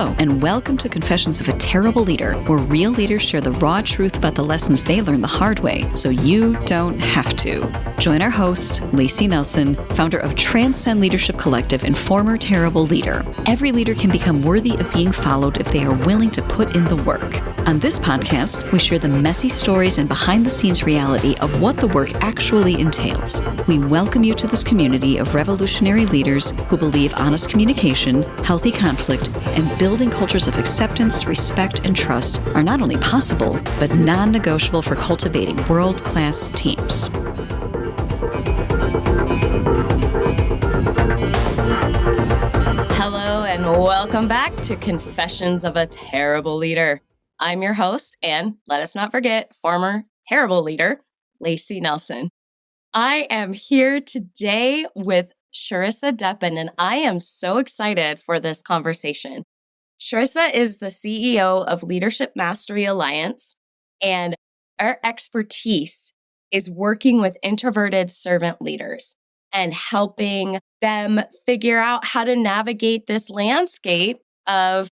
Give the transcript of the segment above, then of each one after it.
Hello, and welcome to Confessions of a Terrible Leader, where real leaders share the raw truth about the lessons they learned the hard way, so you don't have to. Join our host, Layci Nelson, founder of Transcend Leadership Collective and former terrible leader. Every leader can become worthy of being followed if they are willing to put in the work. On this podcast, we share the messy stories and behind-the-scenes reality of what the work actually entails. We welcome you to this community of revolutionary leaders who believe honest communication, healthy conflict, and building cultures of acceptance, respect, and trust are not only possible, but non-negotiable for cultivating world-class teams. Hello, and welcome back to Confessions of a Terrible Leader. I'm your host, and let us not forget, former terrible leader, Layci Nelson. I am here today with Sharissa Deppin, and I am so excited for this conversation. Sharissa is the CEO of Leadership Mastery Alliance, and our expertise is working with introverted servant leaders and helping them figure out how to navigate this landscape of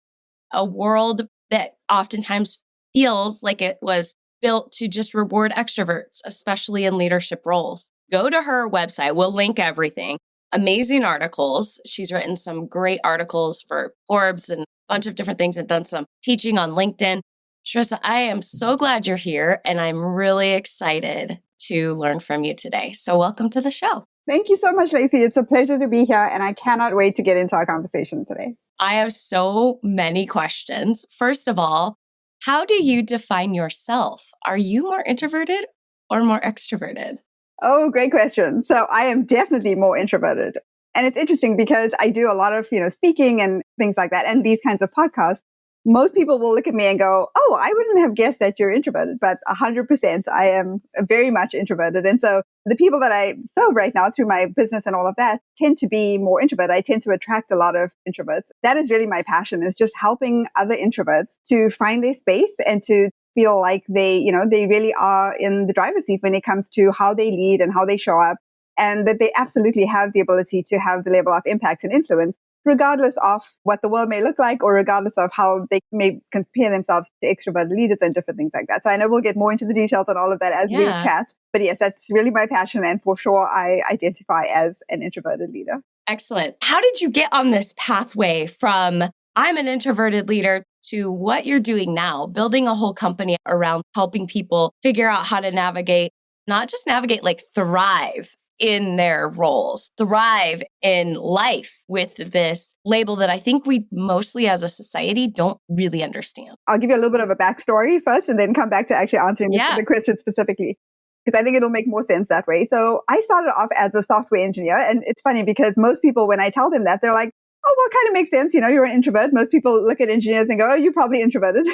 a world that oftentimes feels like it was built to just reward extroverts, especially in leadership roles. Go to her website. We'll link everything. Amazing articles. She's written some great articles for Forbes and a bunch of different things and done some teaching on LinkedIn. Sharissa, I am so glad you're here, and I'm really excited to learn from you today. So welcome to the show. Thank you so much, Layci. It's a pleasure to be here, and I cannot wait to get into our conversation today. I have so many questions. First of all, how do you define yourself? Are you more introverted or more extroverted? Oh, great question. So I am definitely more introverted. And it's interesting because I do a lot of, speaking and things like that, and these kinds of podcasts. Most people will look at me and go, oh, I wouldn't have guessed that you're introverted, but 100% I am very much introverted. And so the people that I serve right now through my business and all of that tend to be more introverted. I tend to attract a lot of introverts. That is really my passion, is just helping other introverts to find their space and to feel like they really are in the driver's seat when it comes to how they lead and how they show up, and that they absolutely have the ability to have the level of impact and influence, regardless of what the world may look like or regardless of how they may compare themselves to extroverted leaders and different things like that. So I know we'll get more into the details on all of that as we chat. But yes, that's really my passion. And for sure, I identify as an introverted leader. Excellent. How did you get on this pathway from I'm an introverted leader to what you're doing now, building a whole company around helping people figure out how to navigate, not just navigate, like thrive in their roles, thrive in life with this label that I think we mostly as a society don't really understand? I'll give you a little bit of a backstory first and then come back to actually answering the question specifically, because I think it'll make more sense that way. So I started off as a software engineer, and it's funny because most people, when I tell them that, they're like, oh, well, it kind of makes sense. You're an introvert. Most people look at engineers and go, oh, you're probably introverted.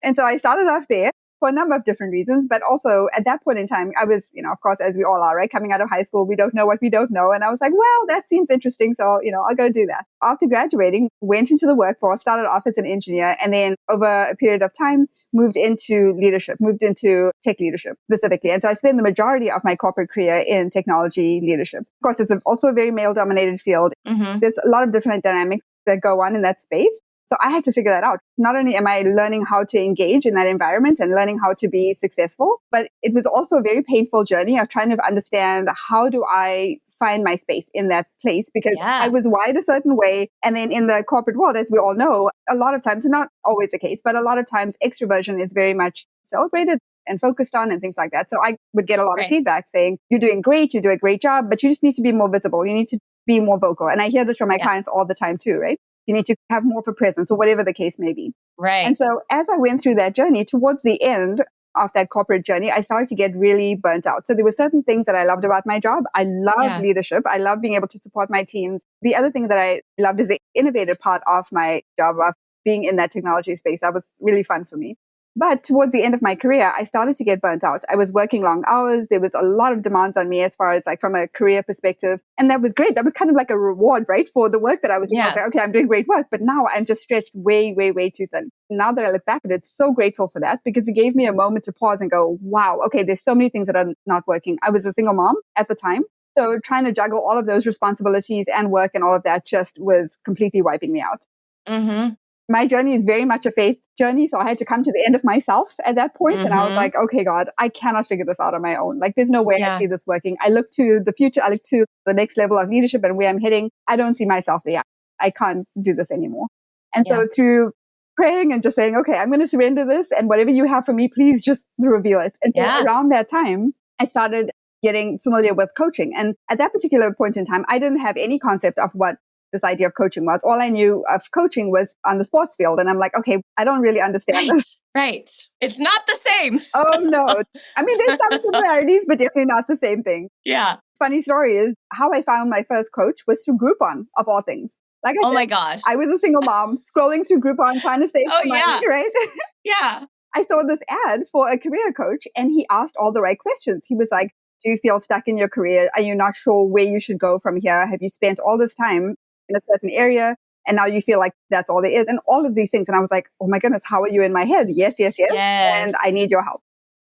And so I started off there for a number of different reasons. But also at that point in time, I was, of course, as we all are, right? Coming out of high school, we don't know what we don't know. And I was like, well, that seems interesting. So, I'll go do that. After graduating, went into the workforce, started off as an engineer, and then over a period of time, moved into leadership, moved into tech leadership specifically. And so I spent the majority of my corporate career in technology leadership. Of course, it's also a very male-dominated field. Mm-hmm. There's a lot of different dynamics that go on in that space. So I had to figure that out. Not only am I learning how to engage in that environment and learning how to be successful, but it was also a very painful journey of trying to understand, how do I find my space in that place? Because I was wired a certain way. And then in the corporate world, as we all know, a lot of times, not always the case, but a lot of times extroversion is very much celebrated and focused on and things like that. So I would get a lot of feedback saying, you're doing great, you do a great job, but you just need to be more visible. You need to be more vocal. And I hear this from my clients all the time too, right? You need to have more of a presence or whatever the case may be. Right. And so as I went through that journey, towards the end of that corporate journey, I started to get really burnt out. So there were certain things that I loved about my job. I loved leadership. I loved being able to support my teams. The other thing that I loved is the innovative part of my job, of being in that technology space. That was really fun for me. But towards the end of my career, I started to get burnt out. I was working long hours. There was a lot of demands on me as far as like from a career perspective. And that was great. That was kind of like a reward, right? For the work that I was doing. I was like, okay, I'm doing great work. But now I'm just stretched way, way, way too thin. Now that I look back at it, so grateful for that, because it gave me a moment to pause and go, wow, okay, there's so many things that are not working. I was a single mom at the time. So trying to juggle all of those responsibilities and work and all of that just was completely wiping me out. Mm-hmm. my journey is very much a faith journey. So I had to come to the end of myself at that point. And I was like, okay, God, I cannot figure this out on my own. Like, there's no way I see this working. I look to the future. I look to the next level of leadership and where I'm heading. I don't see myself there. I can't do this anymore. And so through praying and just saying, okay, I'm going to surrender this, and whatever you have for me, please just reveal it. And so around that time, I started getting familiar with coaching. And at that particular point in time, I didn't have any concept of what this idea of coaching was. All I knew of coaching was on the sports field. And I'm like, okay, I don't really understand this. Right. It's not the same. Oh, no. I mean, there's some similarities, but definitely not the same thing. Yeah. Funny story is how I found my first coach was through Groupon, of all things. Like I said, my gosh. I was a single mom scrolling through Groupon trying to save some money, right? Yeah. I saw this ad for a career coach and he asked all the right questions. He was like, do you feel stuck in your career? Are you not sure where you should go from here? Have you spent all this time in a certain area and now you feel like that's all there is? And all of these things. And I was like, oh my goodness, how are you in my head? Yes. And I need your help.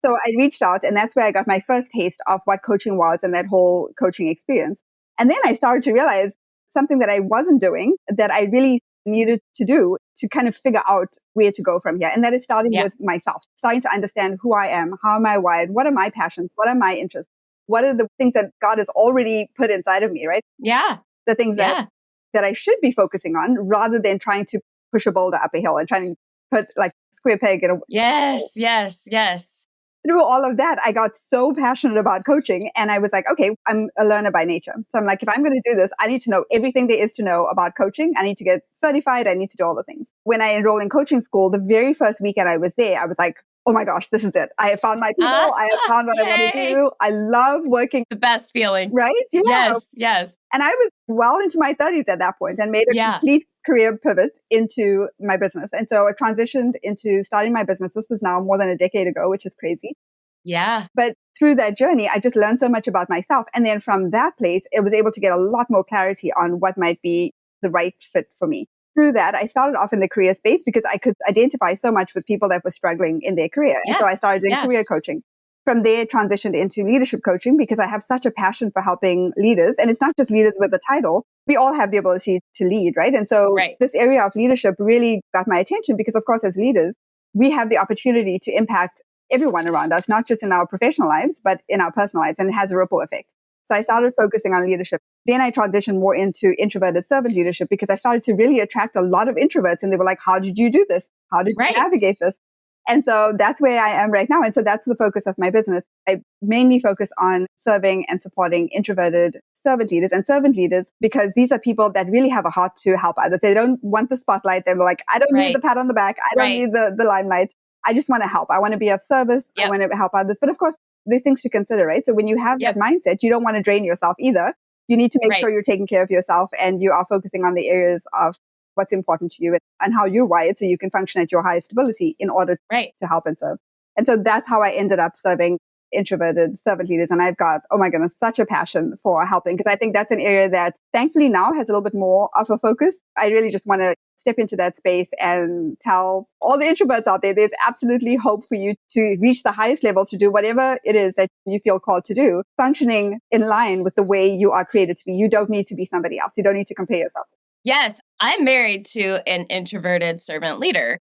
So I reached out, and that's where I got my first taste of what coaching was and that whole coaching experience. And then I started to realize something that I wasn't doing that I really needed to do to kind of figure out where to go from here. And that is starting with myself, starting to understand who I am, how am I wired, what are my passions, what are my interests, what are the things that God has already put inside of me, right? Yeah. The things that I should be focusing on rather than trying to push a boulder up a hill and trying to put like a square peg in a Yes. Through all of that, I got so passionate about coaching, and I was like, okay, I'm a learner by nature. So I'm like, if I'm going to do this, I need to know everything there is to know about coaching. I need to get certified. I need to do all the things. When I enrolled in coaching school, the very first weekend I was there, I was like, oh my gosh, this is it. I have found my people. I have found what I want to do. I love working. The best feeling. Right? Yeah. Yes. And I was well into my 30s at that point and made a complete career pivot into my business. And so I transitioned into starting my business. This was now more than a decade ago, which is crazy. Yeah. But through that journey, I just learned so much about myself. And then from that place, I was able to get a lot more clarity on what might be the right fit for me. Through that, I started off in the career space because I could identify so much with people that were struggling in their career. And so I started doing career coaching. From there, transitioned into leadership coaching because I have such a passion for helping leaders. And it's not just leaders with a title. We all have the ability to lead, right? And so this area of leadership really got my attention because, of course, as leaders, we have the opportunity to impact everyone around us, not just in our professional lives, but in our personal lives. And it has a ripple effect. So I started focusing on leadership. Then I transitioned more into introverted servant leadership because I started to really attract a lot of introverts. And they were like, how did you do this? How did you navigate this? And so that's where I am right now. And so that's the focus of my business. I mainly focus on serving and supporting introverted servant leaders and servant leaders because these are people that really have a heart to help others. They don't want the spotlight. They're like, I don't need the pat on the back. I don't need the limelight. I just want to help. I want to be of service. I want to help others. But of course, there's things to consider, right? So when you have that mindset, you don't want to drain yourself either. You need to make sure you're taking care of yourself and you are focusing on the areas of what's important to you and how you're wired so you can function at your highest ability in order to help and serve. And so that's how I ended up serving introverted servant leaders. And I've got, oh my goodness, such a passion for helping because I think that's an area that thankfully now has a little bit more of a focus. I really just want to step into that space and tell all the introverts out there, there's absolutely hope for you to reach the highest levels to do whatever it is that you feel called to do, functioning in line with the way you are created to be. You don't need to be somebody else. You don't need to compare yourself. Yes, I'm married to an introverted servant leader.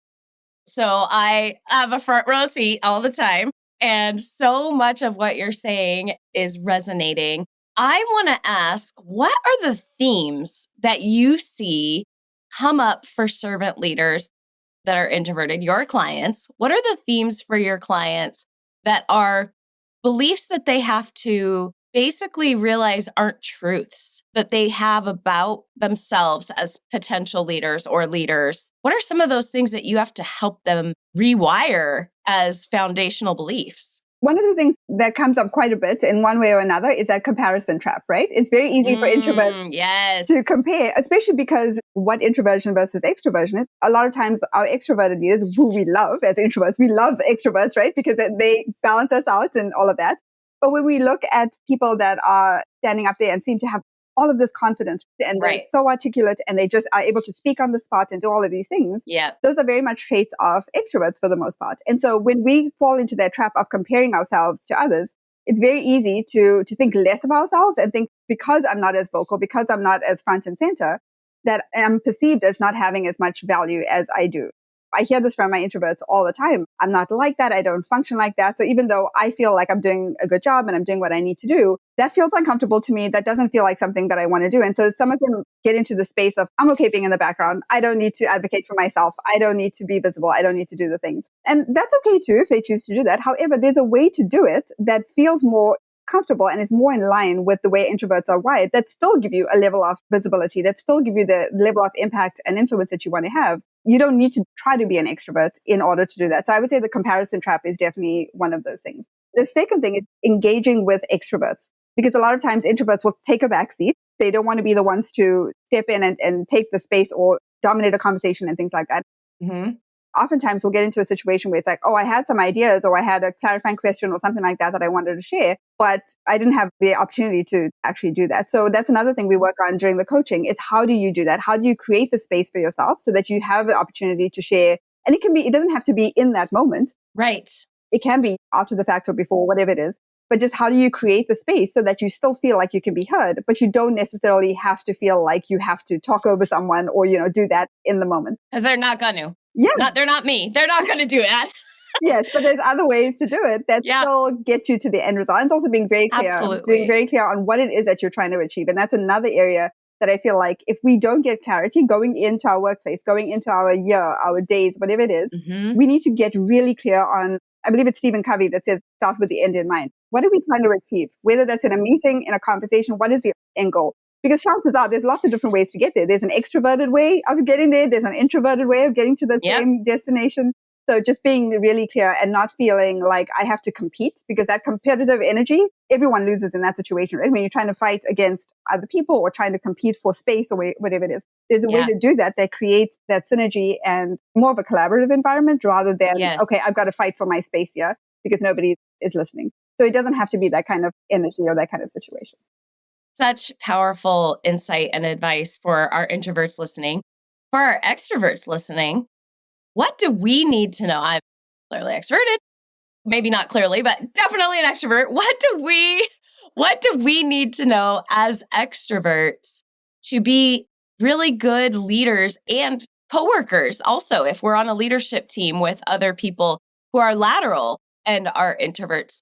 So I have a front row seat all the time. And so much of what you're saying is resonating. I want to ask, what are the themes that you see come up for servant leaders that are introverted, your clients? What are the themes for your clients that are beliefs that they have to basically realize aren't truths that they have about themselves as potential leaders or leaders? What are some of those things that you have to help them rewire as foundational beliefs? One of the things that comes up quite a bit in one way or another is that comparison trap, right? It's very easy for introverts to compare, especially because what introversion versus extroversion is. A lot of times our extroverted leaders, who we love as introverts, we love extroverts, right? Because they balance us out and all of that. But when we look at people that are standing up there and seem to have all of this confidence and they're so articulate and they just are able to speak on the spot and do all of these things, those are very much traits of extroverts for the most part. And so when we fall into that trap of comparing ourselves to others, it's very easy to think less of ourselves and think because I'm not as vocal, because I'm not as front and center, that am perceived as not having as much value as I do. I hear this from my introverts all the time. I'm not like that. I don't function like that. So even though I feel like I'm doing a good job and I'm doing what I need to do, that feels uncomfortable to me. That doesn't feel like something that I want to do. And so some of them get into the space of, I'm okay being in the background. I don't need to advocate for myself. I don't need to be visible. I don't need to do the things. And that's okay too if they choose to do that. However, there's a way to do it that feels more comfortable and is more in line with the way introverts are wired, that still give you a level of visibility, that still give you the level of impact and influence that you want to have. You don't need to try to be an extrovert in order to do that. So I would say the comparison trap is definitely one of those things. The second thing is engaging with extroverts, because a lot of times introverts will take a backseat. They don't want to be the ones to step in and take the space or dominate a conversation and things like that. Mm-hmm. Oftentimes we'll get into a situation where it's like, oh, I had some ideas or I had a clarifying question or something like that I wanted to share, but I didn't have the opportunity to actually do that. So that's another thing we work on during the coaching is how do you do that? How do you create the space for yourself so that you have the opportunity to share? And it doesn't have to be in that moment. Right. It can be after the fact or before, whatever it is. But just how do you create the space so that you still feel like you can be heard, but you don't necessarily have to feel like you have to talk over someone or, do that in the moment. Because they're not going to. Yeah. They're not me. They're not going to do that. Yes, but there's other ways to do it that still get you to the end result. And it's also being very clear, on what it is that you're trying to achieve. And that's another area that I feel like if we don't get clarity going into our workplace, going into our year, our days, whatever it is, we need to get really clear on, I believe it's Stephen Covey that says, start with the end in mind. What are we trying to achieve? Whether that's in a meeting, in a conversation, what is the end goal? Because chances are there's lots of different ways to get there. There's an extroverted way of getting there. There's an introverted way of getting to the same destination. So just being really clear and not feeling like I have to compete, because that competitive energy, everyone loses in that situation, right? When you're trying to fight against other people or trying to compete for space or whatever it is, there's a way to do that creates that synergy and more of a collaborative environment rather than, okay, I've got to fight for my space here because nobody is listening. So it doesn't have to be that kind of energy or that kind of situation. Such powerful insight and advice for our introverts listening. For our extroverts listening, what do we need to know? I'm clearly extroverted, maybe not clearly, but definitely an extrovert. What do we need to know as extroverts to be really good leaders and coworkers? Also, if we're on a leadership team with other people who are lateral and are introverts,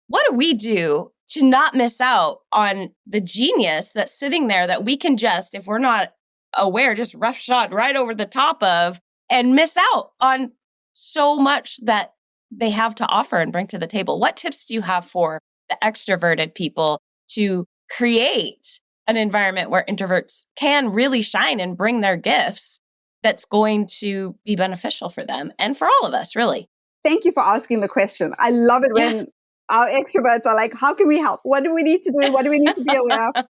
what do we do to not miss out on the genius that's sitting there that we can just, if we're not aware, just roughshod right over the top of and miss out on so much that they have to offer and bring to the table? What tips do you have for the extroverted people to create an environment where introverts can really shine and bring their gifts that's going to be beneficial for them and for all of us, really? Thank you for asking the question. I love it when our extroverts are like, how can we help? What do we need to do? What do we need to be aware of?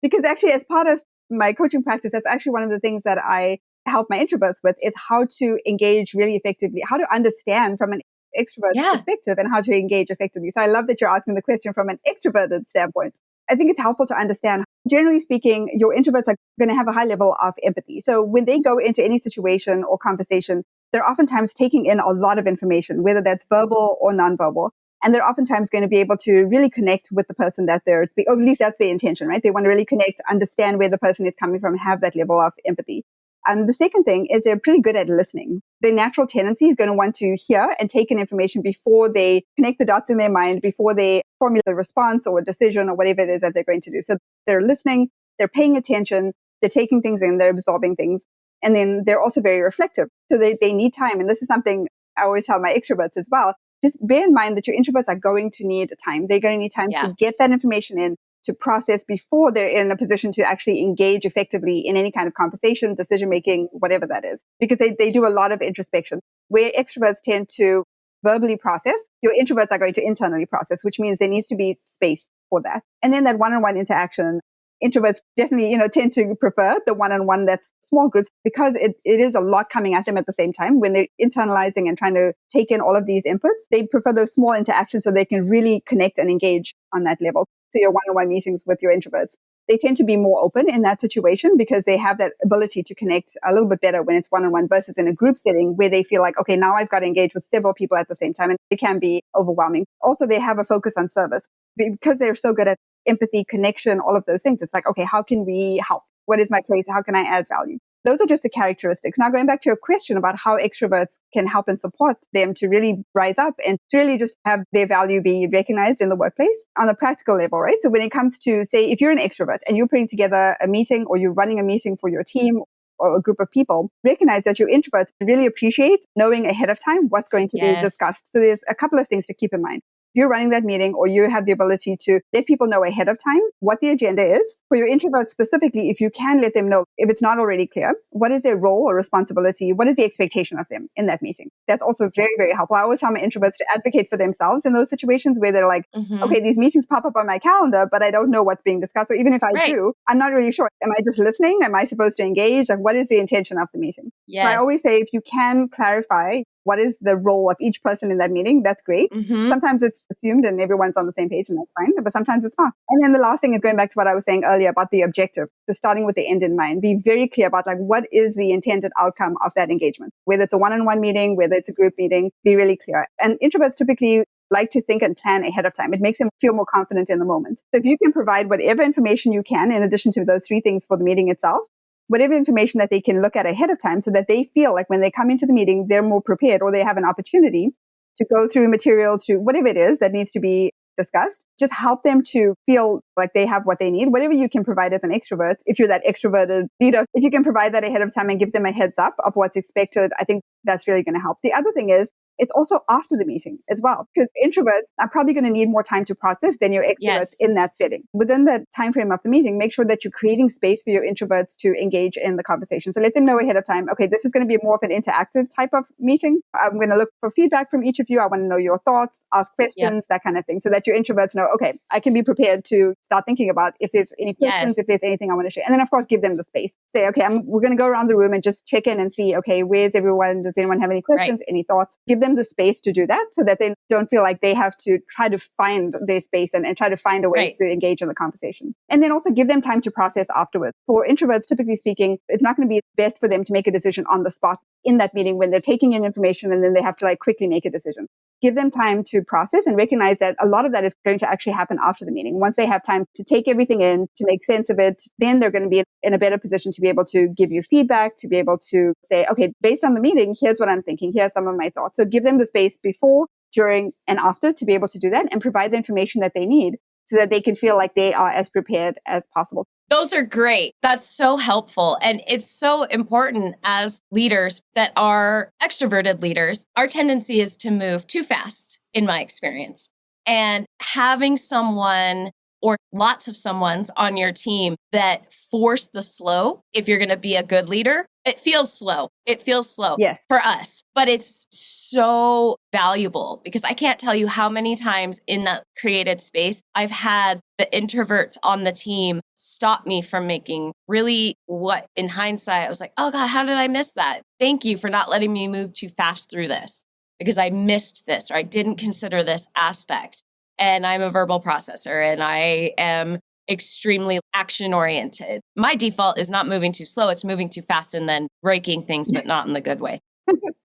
Because actually, as part of my coaching practice, that's actually one of the things that I help my introverts with is how to engage really effectively, how to understand from an extrovert perspective and how to engage effectively. So I love that you're asking the question from an extroverted standpoint. I think it's helpful to understand, generally speaking, your introverts are going to have a high level of empathy. So when they go into any situation or conversation, they're oftentimes taking in a lot of information, whether that's verbal or nonverbal. And they're oftentimes going to be able to really connect with the person that they're speaking, or at least that's the intention, right? They want to really connect, understand where the person is coming from, have that level of empathy. The second thing is they're pretty good at listening. Their natural tendency is going to want to hear and take in information before they connect the dots in their mind, before they formulate a response or a decision or whatever it is that they're going to do. So they're listening, they're paying attention, they're taking things in, they're absorbing things. And then they're also very reflective. So they need time. And this is something I always tell my extroverts as well. Just bear in mind that your introverts are going to need time. They're going to need time to get that information in, to process before they're in a position to actually engage effectively in any kind of conversation, decision-making, whatever that is. Because they do a lot of introspection. Where extroverts tend to verbally process, your introverts are going to internally process, which means there needs to be space for that. And then that one-on-one interaction, introverts definitely, tend to prefer the one-on-one that's small groups because it is a lot coming at them at the same time. When they're internalizing and trying to take in all of these inputs, they prefer those small interactions so they can really connect and engage on that level. So your one-on-one meetings with your introverts, they tend to be more open in that situation because they have that ability to connect a little bit better when it's one-on-one versus in a group setting where they feel like, okay, now I've got to engage with several people at the same time, and it can be overwhelming. Also, they have a focus on service because they're so good at empathy, connection, all of those things. It's like, okay, how can we help? What is my place? How can I add value? Those are just the characteristics. Now, going back to your question about how extroverts can help and support them to really rise up and to really just have their value be recognized in the workplace on a practical level, right? So when it comes to, say, if you're an extrovert and you're putting together a meeting or you're running a meeting for your team or a group of people, recognize that your introverts really appreciate knowing ahead of time what's going to be discussed. So there's a couple of things to keep in mind. If you're running that meeting or you have the ability to let people know ahead of time what the agenda is, for your introverts specifically, if you can let them know, if it's not already clear, what is their role or responsibility? What is the expectation of them in that meeting? That's also very, very helpful. I always tell my introverts to advocate for themselves in those situations where they're like, okay, these meetings pop up on my calendar, but I don't know what's being discussed. Or even if I do, I'm not really sure. Am I just listening? Am I supposed to engage? Like, what is the intention of the meeting? Yes. So I always say, if you can clarify what is the role of each person in that meeting, that's great. Sometimes it's assumed and everyone's on the same page and that's fine, but sometimes it's not. And then the last thing is going back to what I was saying earlier about the objective, the starting with the end in mind. Be very clear about like, what is the intended outcome of that engagement? Whether it's a one-on-one meeting, whether it's a group meeting, be really clear. And introverts typically like to think and plan ahead of time. It makes them feel more confident in the moment. So if you can provide whatever information you can, in addition to those 3 things for the meeting itself, whatever information that they can look at ahead of time so that they feel like when they come into the meeting, they're more prepared or they have an opportunity to go through material to whatever it is that needs to be discussed. Just help them to feel like they have what they need. Whatever you can provide as an extrovert, if you're that extroverted leader, if you can provide that ahead of time and give them a heads up of what's expected, I think that's really going to help. The other thing is, it's also after the meeting as well, because introverts are probably going to need more time to process than your extroverts in that setting. Within the time frame of the meeting, make sure that you're creating space for your introverts to engage in the conversation. So let them know ahead of time, okay, this is going to be more of an interactive type of meeting. I'm going to look for feedback from each of you. I want to know your thoughts, ask questions, that kind of thing, so that your introverts know, okay, I can be prepared to start thinking about if there's any questions, if there's anything I want to share. And then, of course, give them the space. Say, okay, we're going to go around the room and just check in and see, okay, where's everyone? Does anyone have any questions, any thoughts? Give them the space to do that so that they don't feel like they have to try to find their space and try to find a way to engage in the conversation. And then also give them time to process afterwards. For introverts, typically speaking, it's not going to be best for them to make a decision on the spot in that meeting when they're taking in information and then they have to like quickly make a decision. Give them time to process and recognize that a lot of that is going to actually happen after the meeting. Once they have time to take everything in, to make sense of it, then they're going to be in a better position to be able to give you feedback, to be able to say, okay, based on the meeting, here's what I'm thinking. Here's some of my thoughts. So give them the space before, during, and after to be able to do that and provide the information that they need so that they can feel like they are as prepared as possible. Those are great. That's so helpful. And it's so important as leaders that are extroverted leaders. Our tendency is to move too fast, in my experience. And having someone or lots of someones on your team that force the slow, if you're going to be a good leader, it feels slow. It feels slow for us, but it's so valuable because I can't tell you how many times in that created space I've had the introverts on the team stop me from making really what in hindsight, I was like, oh God, how did I miss that? Thank you for not letting me move too fast through this because I missed this or I didn't consider this aspect. And I'm a verbal processor and I am extremely action oriented. My default is not moving too slow. It's moving too fast and then breaking things, but not in the good way.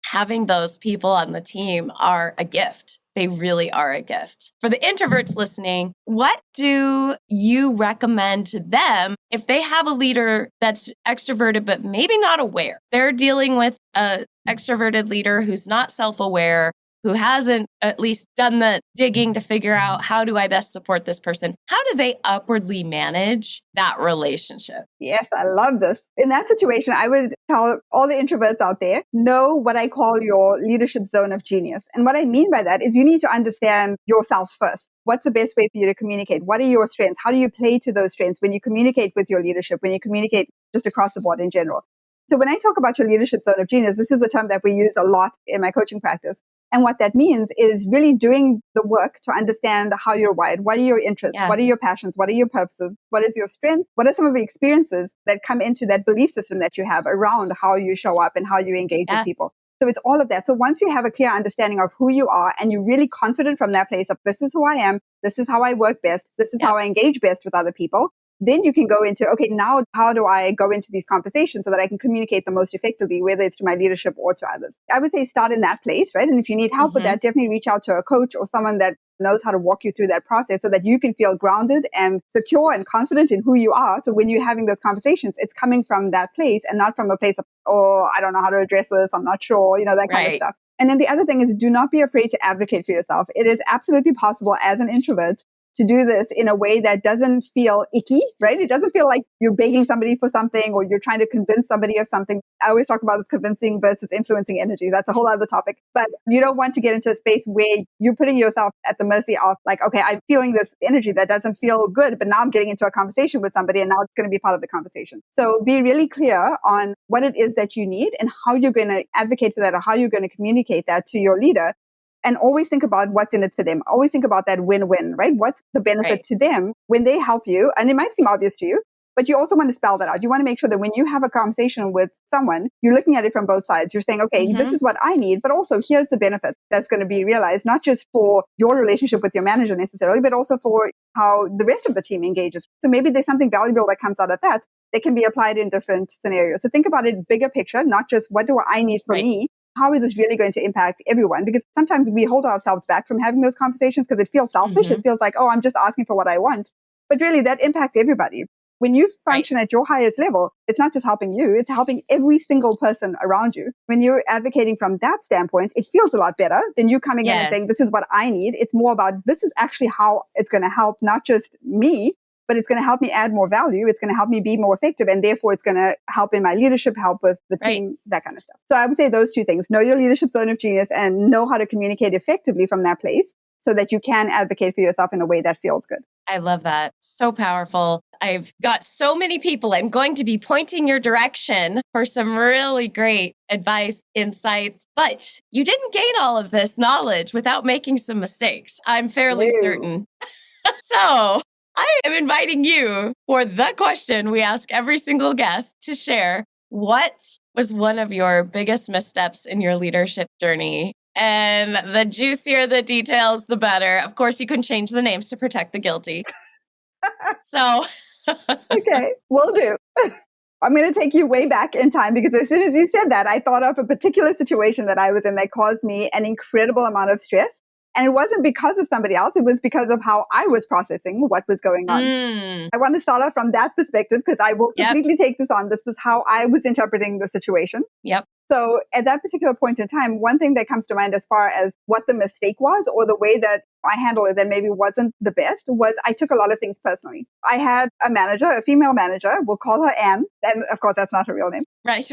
Having those people on the team are a gift. They really are a gift. For the introverts listening, what do you recommend to them if they have a leader that's extroverted, but maybe not aware? They're dealing with an extroverted leader who's not self-aware, who hasn't at least done the digging to figure out how do I best support this person? How do they upwardly manage that relationship? Yes, I love this. In that situation, I would tell all the introverts out there, know what I call your leadership zone of genius. And what I mean by that is you need to understand yourself first. What's the best way for you to communicate? What are your strengths? How do you play to those strengths when you communicate with your leadership, when you communicate just across the board in general? So when I talk about your leadership zone of genius, this is a term that we use a lot in my coaching practice. And what that means is really doing the work to understand how you're wired. What are your interests? What are your passions? What are your purposes? What is your strength? What are some of the experiences that come into that belief system that you have around how you show up and how you engage with people? So it's all of that. So once you have a clear understanding of who you are and you're really confident from that place of this is who I am, this is how I work best, this is how I engage best with other people, then you can go into, okay, now how do I go into these conversations so that I can communicate the most effectively, whether it's to my leadership or to others? I would say start in that place, right? And if you need help with that, definitely reach out to a coach or someone that knows how to walk you through that process so that you can feel grounded and secure and confident in who you are. So when you're having those conversations, it's coming from that place and not from a place of, oh, I don't know how to address this, I'm not sure, that kind of stuff. And then the other thing is, do not be afraid to advocate for yourself. It is absolutely possible as an introvert to do this in a way that doesn't feel icky, right? It doesn't feel like you're begging somebody for something or you're trying to convince somebody of something. I always talk about this convincing versus influencing energy. That's a whole other topic. But you don't want to get into a space where you're putting yourself at the mercy of like, okay, I'm feeling this energy that doesn't feel good, but now I'm getting into a conversation with somebody and now it's going to be part of the conversation. So be really clear on what it is that you need and how you're going to advocate for that or how you're going to communicate that to your leader. And always think about what's in it for them. Always think about that win-win, right? What's the benefit to them when they help you? And it might seem obvious to you, but you also want to spell that out. You want to make sure that when you have a conversation with someone, you're looking at it from both sides. You're saying, okay, this is what I need, but also here's the benefit that's going to be realized, not just for your relationship with your manager necessarily, but also for how the rest of the team engages. So maybe there's something valuable that comes out of that can be applied in different scenarios. So think about it bigger picture, not just what do I need for me? How is this really going to impact everyone? Because sometimes we hold ourselves back from having those conversations because it feels selfish. It feels like, oh, I'm just asking for what I want. But really, that impacts everybody. When you function at your highest level, it's not just helping you, it's helping every single person around you. When you're advocating from that standpoint, it feels a lot better than you coming in and saying, this is what I need. It's more about, this is actually how it's going to help not just me, but it's going to help me add more value. It's going to help me be more effective. And therefore, it's going to help in my leadership, help with the team, that kind of stuff. So I would say those two things: know your leadership zone of genius and know how to communicate effectively from that place so that you can advocate for yourself in a way that feels good. I love that. So powerful. I've got so many people I'm going to be pointing your direction for some really great advice, insights, but you didn't gain all of this knowledge without making some mistakes. I'm fairly certain. So I am inviting you for the question we ask every single guest to share. What was one of your biggest missteps in your leadership journey? And the juicier the details, the better. Of course, you can change the names to protect the guilty. So, okay, will do. I'm going to take you way back in time because as soon as you said that, I thought of a particular situation that I was in that caused me an incredible amount of stress. And it wasn't because of somebody else. It was because of how I was processing what was going on. I want to start off from that perspective because I will completely take this on. This was how I was interpreting the situation. So at that particular point in time, one thing that comes to mind as far as what the mistake was or the way that I handled it that maybe wasn't the best was I took a lot of things personally. I had a manager, a female manager, we'll call her Anne. And of course, that's not her real name. Right.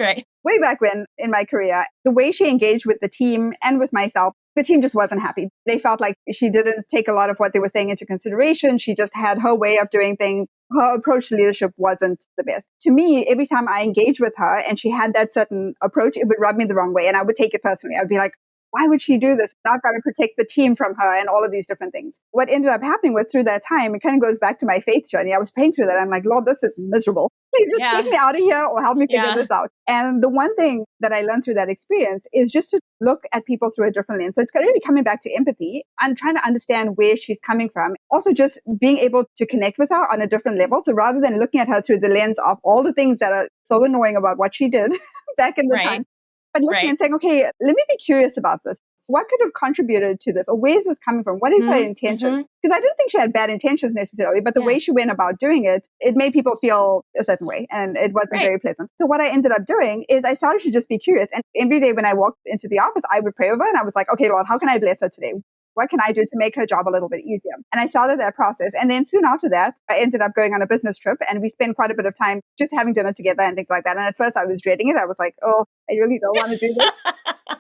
Way back when in my career, the way she engaged with the team and with myself, the team just wasn't happy. They felt like she didn't take a lot of what they were saying into consideration. She just had her way of doing things. Her approach to leadership wasn't the best. To me, every time I engaged with her and she had that certain approach, it would rub me the wrong way and I would take it personally. I'd be like, why would she do this? Not going to protect the team from her and all of these different things. What ended up happening was through that time, it kind of goes back to my faith journey. I was praying through that. I'm like, Lord, this is miserable. Please just take me out of here or help me figure this out. And the one thing that I learned through that experience is just to look at people through a different lens. So it's really coming back to empathy and trying to understand where she's coming from. Also just being able to connect with her on a different level. So rather than looking at her through the lens of all the things that are so annoying about what she did back in the time, but looking and saying, okay, let me be curious about this. What could have contributed to this? Or where is this coming from? What is her intention? Because I didn't think she had bad intentions necessarily, but the way she went about doing it, it made people feel a certain way and it wasn't very pleasant. So what I ended up doing is I started to just be curious. And every day when I walked into the office, I would pray over and I was like, okay, Lord, how can I bless her today? What can I do to make her job a little bit easier? And I started that process. And then soon after that, I ended up going on a business trip and we spent quite a bit of time just having dinner together and things like that. And at first I was dreading it. I was like, oh, I really don't want to do this.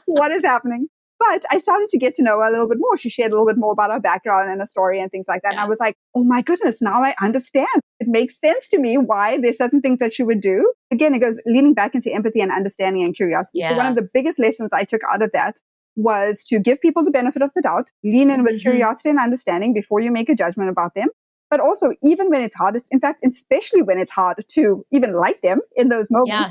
What is happening? But I started to get to know her a little bit more. She shared a little bit more about her background and her story and things like that. And I was like, oh my goodness, now I understand. It makes sense to me why there's certain things that she would do. Again, it goes leaning back into empathy and understanding and curiosity. So one of the biggest lessons I took out of that was to give people the benefit of the doubt, lean in with curiosity and understanding before you make a judgment about them. But also, even when it's hard, in fact, especially when it's hard to even like them in those moments,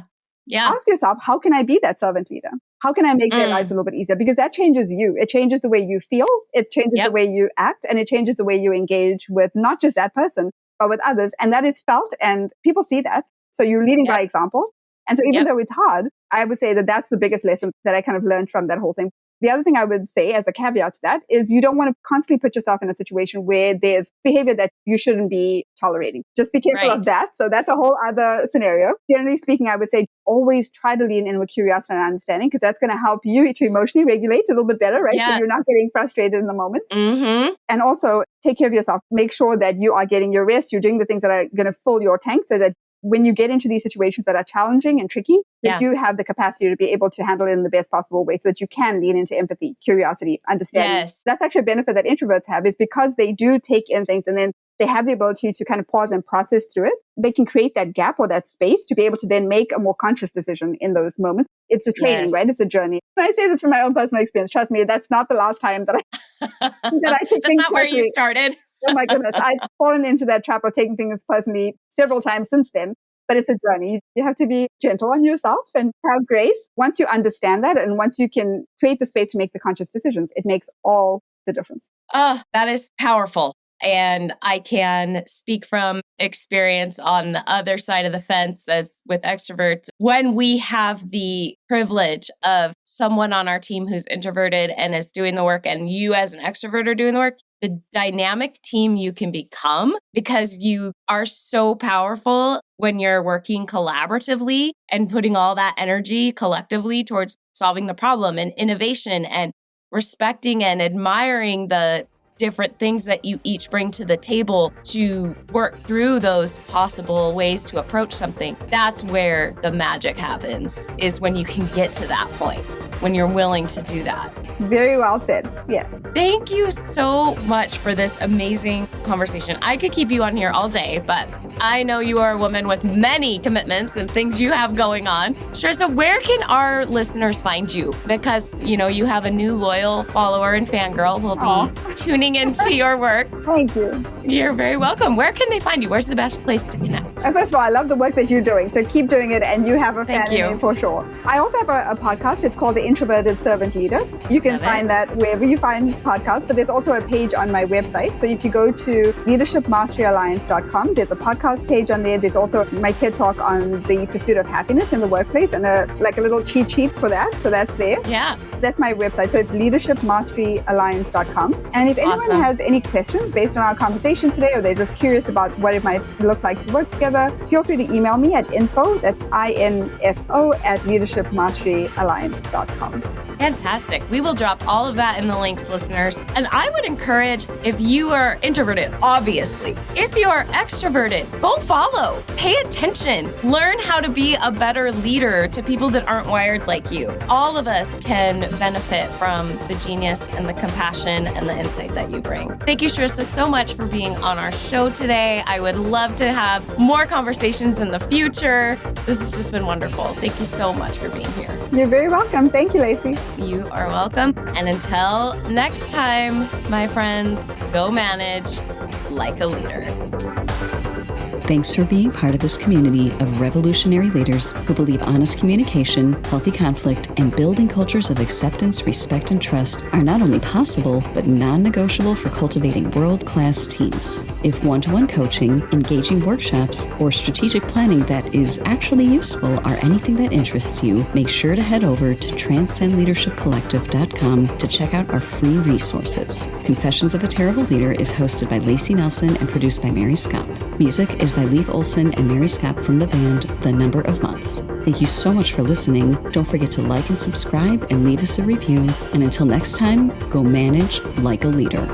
ask yourself, how can I be that servant leader? How can I make their lives a little bit easier? Because that changes you. It changes the way you feel. It changes the way you act. And it changes the way you engage with not just that person, but with others. And that is felt, and people see that. So you're leading by example. And so even though it's hard, I would say that that's the biggest lesson that I kind of learned from that whole thing. The other thing I would say as a caveat to that is you don't want to constantly put yourself in a situation where there's behavior that you shouldn't be tolerating. Just be careful of that. So that's a whole other scenario. Generally speaking, I would say always try to lean in with curiosity and understanding, because that's going to help you to emotionally regulate a little bit better, right? So you're not getting frustrated in the moment. Mm-hmm. And also take care of yourself. Make sure that you are getting your rest. You're doing the things that are going to fill your tank, so that when you get into these situations that are challenging and tricky, that you have the capacity to be able to handle it in the best possible way, so that you can lean into empathy, curiosity, understanding. Yes. That's actually a benefit that introverts have, is because they do take in things and then they have the ability to kind of pause and process through it. They can create that gap or that space to be able to then make a more conscious decision in those moments. It's a training, right? It's a journey. And I say this from my own personal experience. Trust me, that's not the last time that I took things not where you started. Oh my goodness. I've fallen into that trap of taking things personally several times since then. But it's a journey. You have to be gentle on yourself and have grace. Once you understand that, and once you can create the space to make the conscious decisions, it makes all the difference. Oh, that is powerful. And I can speak from experience on the other side of the fence as with extroverts. When we have the privilege of someone on our team who's introverted and is doing the work, and you as an extrovert are doing the work, the dynamic team you can become, because you are so powerful when you're working collaboratively and putting all that energy collectively towards solving the problem and innovation and respecting and admiring the different things that you each bring to the table to work through those possible ways to approach something. That's where the magic happens, is when you can get to that point, when you're willing to do that. Very well said. Yes. Thank you so much for this amazing conversation. I could keep you on here all day, but I know you are a woman with many commitments and things you have going on. Sharissa, where can our listeners find you? Because, you have a new loyal follower and fangirl will be tuning into your work. Thank you. You're very welcome. Where can they find you? Where's the best place to connect? First of all, I love the work that you're doing. So keep doing it, and you have a fan in me for sure. I also have a podcast. It's called the Introverted Servant Leader. You can find that wherever you find podcasts, but there's also a page on my website. So if you go to leadershipmasteryalliance.com, there's a podcast page on there. There's also my TED Talk on the pursuit of happiness in the workplace, and a little cheat sheet for that. So that's there. Yeah. That's my website. So it's leadershipmasteryalliance.com. And if anyone has any questions based on our conversation today, or they're just curious about what it might look like to work together, feel free to email me at info, that's INFO, at leadershipmasteryalliance.com. Fantastic. We will drop all of that in the links, listeners. And I would encourage, if you are introverted, obviously, if you are extroverted, go follow, pay attention, learn how to be a better leader to people that aren't wired like you. All of us can benefit from the genius and the compassion and the insight that you bring. Thank you, Sharissa, so much for being on our show today. I would love to have more conversations in the future. This has just been wonderful. Thank you so much for being here. You're very welcome. Thank you, Layci. You are welcome. And until next time, my friends, go manage like a leader. Thanks for being part of this community of revolutionary leaders who believe honest communication, healthy conflict, and building cultures of acceptance, respect, and trust are not only possible, but non-negotiable for cultivating world-class teams. If one-to-one coaching, engaging workshops, or strategic planning that is actually useful are anything that interests you, make sure to head over to transcendleadershipcollective.com to check out our free resources. Confessions of a Terrible Leader is hosted by Layci Nelson and produced by Mary Scott. Music is by Leif Olson and Mary Scott from the band The Number of Months. Thank you so much for listening. Don't forget to like and subscribe and leave us a review. And until next time, go manage like a leader.